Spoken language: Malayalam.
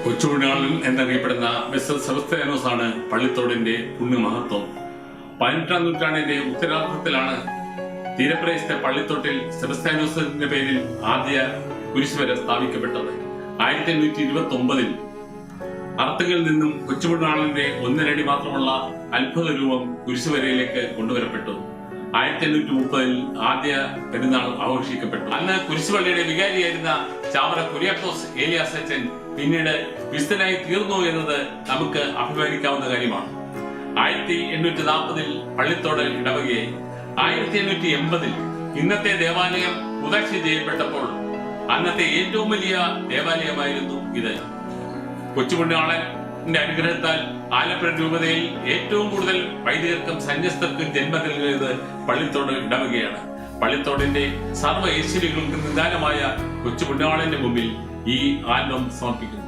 കൊച്ചുപുണ്യാളൻ എന്നറിയപ്പെടുന്ന മിസ്റ്റർ സെബസ്ത്യാനോസ് ആണ് പള്ളിത്തോടിന്റെ പുണ്യമഹത്വം. 18ാം നൂറ്റാണ്ടിന്റെ ഉത്തരാർദ്ധത്തിലാണ് തീരപ്രദേശത്തെ പള്ളിത്തോട്ടിൽ സെബസ്ത്യാനോസിന്റെ പേരിൽ ആദ്യ കുരിശുവര സ്ഥാപിക്കപ്പെട്ടത്. 1829 അർത്തുകളിൽ നിന്നും കൊച്ചുപുണ്യാളന്റെ 1.5 അടി മാത്രമുള്ള അത്ഭുത രൂപം കുരിശുവരയിലേക്ക് കൊണ്ടുവരപ്പെട്ടു. 1830 ആദ്യ പെരുന്നാൾ ആഘോഷിക്കപ്പെട്ടു. അന്ന് കുരിശുപള്ളിയുടെ വികാരിയായിരുന്ന ചാവറ കുര്യാക്കോസ് ഏലിയാസ് അച്ഛൻ പിന്നീട് വിശുദ്ധനായി തീർന്നു എന്നത് നമുക്ക് അഭിമാനിക്കാവുന്ന കാര്യമാണ്. 1840 പള്ളിത്തോട് ഇടവകയായി. 1880 ഇന്നത്തെ ദേവാലയം ഉദാക്ഷി ചെയ്യപ്പെട്ടപ്പോൾ അന്നത്തെ ഏറ്റവും വലിയ ദേവാലയമായിരുന്നു ഇത്. കൊച്ചുപുണ്യാളന്റെ അനുഗ്രഹത്താൽ ആലപ്പുഴ രൂപതയിൽ ഏറ്റവും കൂടുതൽ വൈദികർക്കും സന്യസ്തർക്കും ജന്മം നൽകിയത് പള്ളിത്തോട് ഇടവകയാണ്. പള്ളിത്തോടിന്റെ സർവ്വ ഐശ്വര്യങ്ങൾക്കും നിദാനമായ കൊച്ചുപുണ്യാളന്റെ മുമ്പിൽ ഈ ആൽബം സമർപ്പിക്കുന്നു.